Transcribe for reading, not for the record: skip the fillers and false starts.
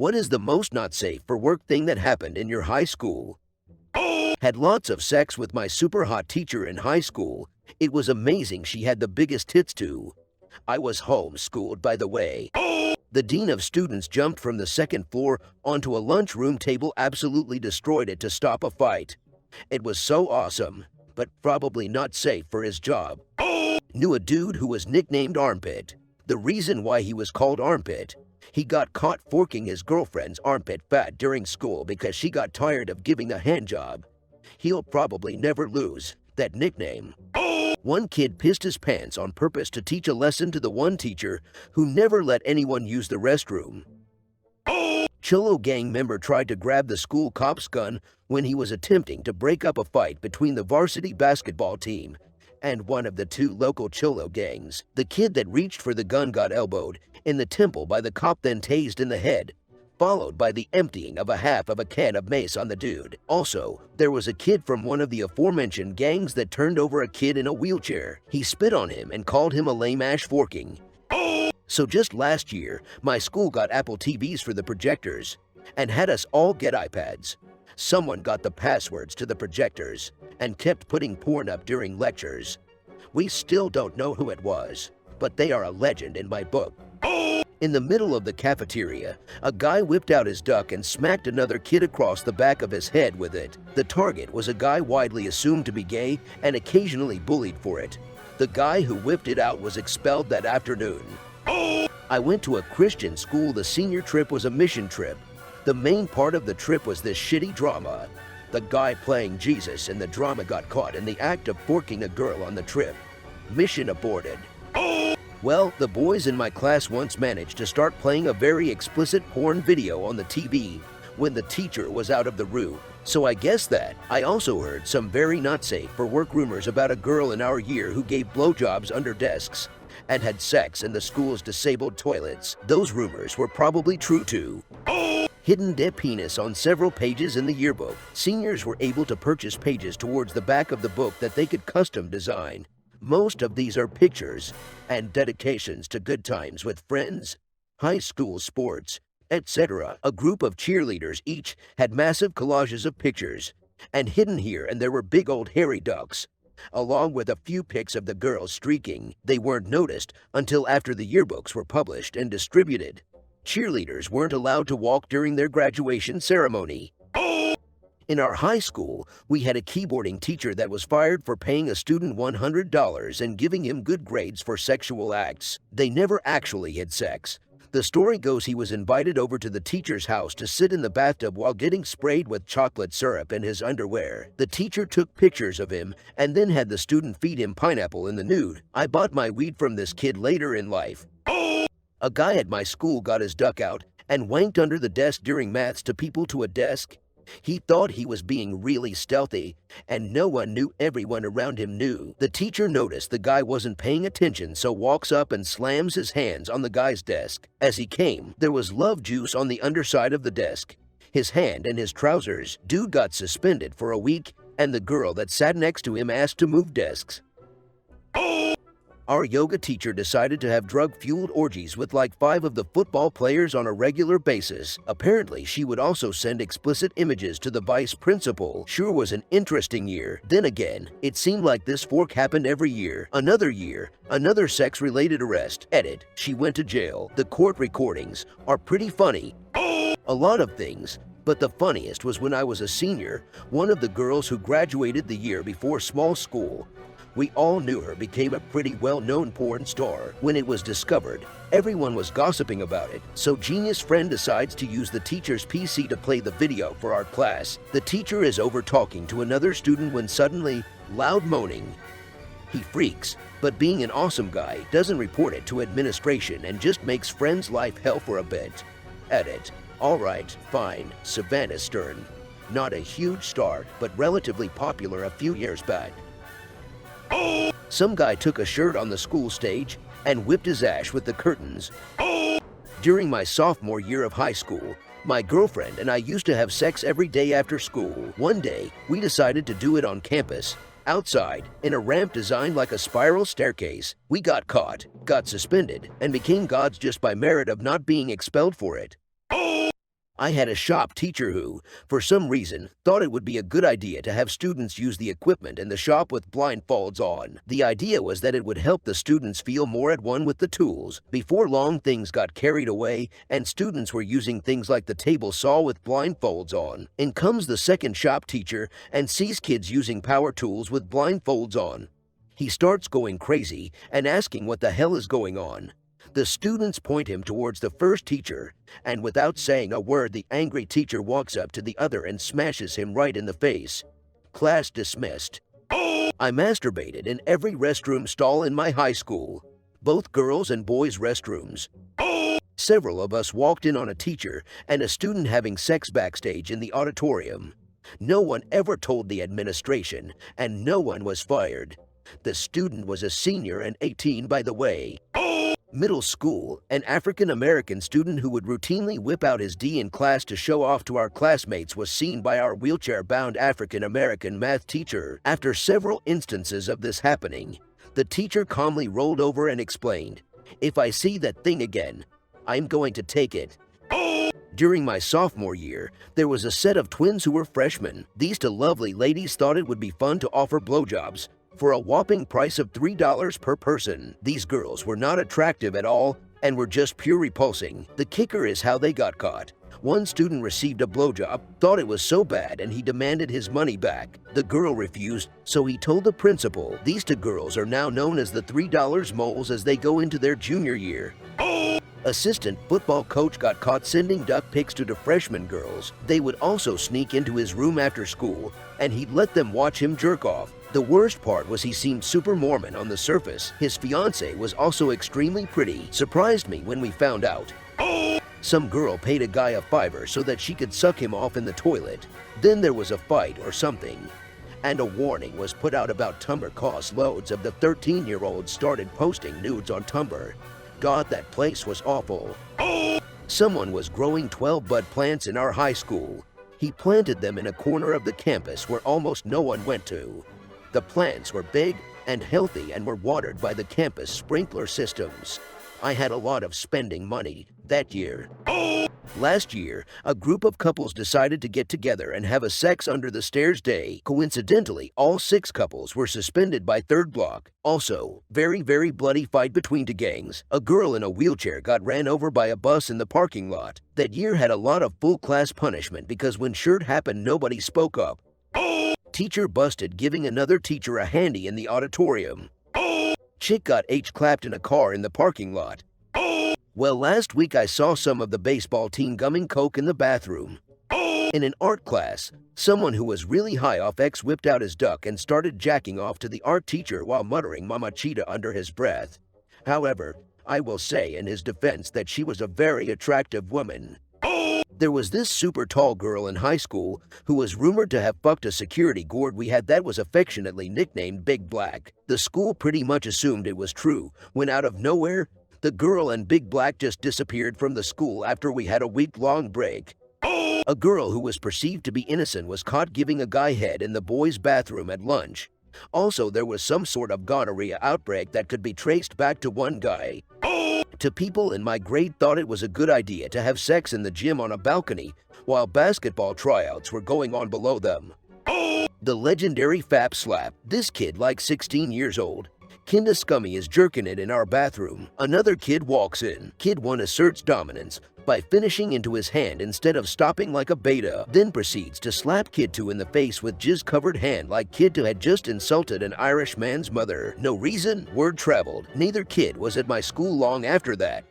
What is the most not safe for work thing that happened in your high school? Had lots of sex with my super hot teacher in high school. It was amazing, she had the biggest tits too. I was homeschooled, by the way. The dean of students jumped from the second floor onto a lunchroom table, absolutely destroyed it to stop a fight. It was so awesome, but probably not safe for his job. Knew a dude who was nicknamed Armpit. The reason why he was called Armpit: he got caught forking his girlfriend's armpit fat during school because she got tired of giving the handjob. He'll probably never lose that nickname. One kid pissed his pants on purpose to teach a lesson to the one teacher who never let anyone use the restroom. Cholo gang member tried to grab the school cop's gun when he was attempting to break up a fight between the varsity basketball team and one of the two local Cholo gangs. The kid that reached for the gun got elbowed in the temple by the cop, then tased in the head, followed by the emptying of a half of a can of mace on the dude. Also, there was a kid from one of the aforementioned gangs that turned over a kid in a wheelchair. He spit on him and called him a lame ass forking. So just last year, my school got Apple TVs for the projectors and had us all get iPads. Someone got the passwords to the projectors and kept putting porn up during lectures. We still don't know who it was, but they are a legend in my book. In the middle of the cafeteria, a guy whipped out his duck and smacked another kid across the back of his head with it. The target was a guy widely assumed to be gay and occasionally bullied for it. The guy who whipped it out was expelled that afternoon. I went to a Christian school. The senior trip was a mission trip. The main part of the trip was this shitty drama. The guy playing Jesus in the drama got caught in the act of forking a girl on the trip. Mission aborted. Well, the boys in my class once managed to start playing a very explicit porn video on the TV when the teacher was out of the room. So I guess that. I also heard some very not safe for work rumors about a girl in our year who gave blowjobs under desks and had sex in the school's disabled toilets. Those rumors were probably true too. Hidden dead penis on several pages in the yearbook. Seniors were able to purchase pages towards the back of the book that they could custom design. Most of these are pictures and dedications to good times with friends, high school sports, etc. A group of cheerleaders each had massive collages of pictures, and hidden here and there were big old hairy ducks, along with a few pics of the girls streaking. They weren't noticed until after the yearbooks were published and distributed. Cheerleaders weren't allowed to walk during their graduation ceremony. In our high school, we had a keyboarding teacher that was fired for paying a student $100 and giving him good grades for sexual acts. They never actually had sex. The story goes he was invited over to the teacher's house to sit in the bathtub while getting sprayed with chocolate syrup in his underwear. The teacher took pictures of him and then had the student feed him pineapple in the nude. I bought my weed from this kid later in life. A guy at my school got his duck out and wanked under the desk during maths to people to a desk. He thought he was being really stealthy, and no one knew. Everyone around him knew. The teacher noticed the guy wasn't paying attention, so walks up and slams his hands on the guy's desk. As he came, there was love juice on the underside of the desk, his hand and his trousers. Dude got suspended for a week, and the girl that sat next to him asked to move desks. Our yoga teacher decided to have drug-fueled orgies with like 5 of the football players on a regular basis. Apparently, she would also send explicit images to the vice principal. Sure was an interesting year. Then again, it seemed like this fork happened every year. Another year, another sex-related arrest. Edit, she went to jail. The court recordings are pretty funny. A lot of things. But the funniest was when I was a senior, one of the girls who graduated the year before small school, we all knew her, became a pretty well-known porn star. When it was discovered, everyone was gossiping about it, so genius friend decides to use the teacher's PC to play the video for our class. The teacher is over talking to another student when suddenly, loud moaning. He freaks, but being an awesome guy, doesn't report it to administration and just makes friend's life hell for a bit. Edit. Alright, fine, Savannah Stern. Not a huge star, but relatively popular a few years back. Some guy took a shirt on the school stage and whipped his ass with the curtains. During my sophomore year of high school, my girlfriend and I used to have sex every day after school. One day, we decided to do it on campus, outside, in a ramp designed like a spiral staircase. We got caught, got suspended, and became gods just by merit of not being expelled for it. I had a shop teacher who, for some reason, thought it would be a good idea to have students use the equipment in the shop with blindfolds on. The idea was that it would help the students feel more at one with the tools. Before long, things got carried away, and students were using things like the table saw with blindfolds on. In comes the second shop teacher and sees kids using power tools with blindfolds on. He starts going crazy and asking what the hell is going on. The students point him towards the first teacher, and without saying a word, the angry teacher walks up to the other and smashes him right in the face. Class dismissed. I masturbated in every restroom stall in my high school, both girls' and boys' restrooms. Several of us walked in on a teacher and a student having sex backstage in the auditorium. No one ever told the administration, and no one was fired. The student was a senior and 18, by the way. Middle school, an African-American student who would routinely whip out his D in class to show off to our classmates was seen by our wheelchair-bound African-American math teacher. After several instances of this happening, the teacher calmly rolled over and explained, "If I see that thing again, I'm going to take it." During my sophomore year, there was a set of twins who were freshmen. These two lovely ladies thought it would be fun to offer blowjobs for a whopping price of $3 per person. These girls were not attractive at all and were just pure repulsing. The kicker is how they got caught. One student received a blowjob, thought it was so bad, and he demanded his money back. The girl refused, so he told the principal. These two girls are now known as the $3 moles as they go into their junior year. Assistant football coach got caught sending duck pics to the freshman girls. They would also sneak into his room after school, and he'd let them watch him jerk off. The worst part was he seemed super Mormon on the surface. His fiancée was also extremely pretty. Surprised me when we found out. Some girl paid a guy a $5 so that she could suck him off in the toilet. Then there was a fight or something, and a warning was put out about Tumblr cause loads of the 13-year-olds started posting nudes on Tumblr. God, that place was awful. Someone was growing 12 bud plants in our high school. He planted them in a corner of the campus where almost no one went to. The plants were big and healthy and were watered by the campus sprinkler systems. I had a lot of spending money that year. Last year, a group of couples decided to get together and have a sex under the stairs day. Coincidentally, all 6 couples were suspended by third block. Also, very bloody fight between two gangs. A girl in a wheelchair got ran over by a bus in the parking lot. That year had a lot of full class punishment because when shit happened, nobody spoke up. Teacher busted giving another teacher a handy in the auditorium. Chick got H-clapped in a car in the parking lot. Well, last week I saw some of the baseball team gumming coke in the bathroom. In an art class, someone who was really high off X whipped out his duck and started jacking off to the art teacher while muttering "Mama Cheetah" under his breath. However, I will say in his defense that she was a very attractive woman. There was this super tall girl in high school who was rumored to have fucked a security guard we had that was affectionately nicknamed Big Black. The school pretty much assumed it was true when out of nowhere, the girl and Big Black just disappeared from the school after we had a week-long break. A girl who was perceived to be innocent was caught giving a guy head in the boys' bathroom at lunch. Also, there was some sort of gonorrhea outbreak that could be traced back to one guy. To people in my grade thought it was a good idea to have sex in the gym on a balcony while basketball tryouts were going on below them. The legendary Fap Slap. This kid, like 16 years old, Kinda Scummy, is jerking it in our bathroom. Another kid walks in. Kid 1 asserts dominance by finishing into his hand instead of stopping like a beta, then proceeds to slap Kid 2 in the face with jizz-covered hand like Kid 2 had just insulted an Irish man's mother. No reason, word traveled. Neither kid was at my school long after that.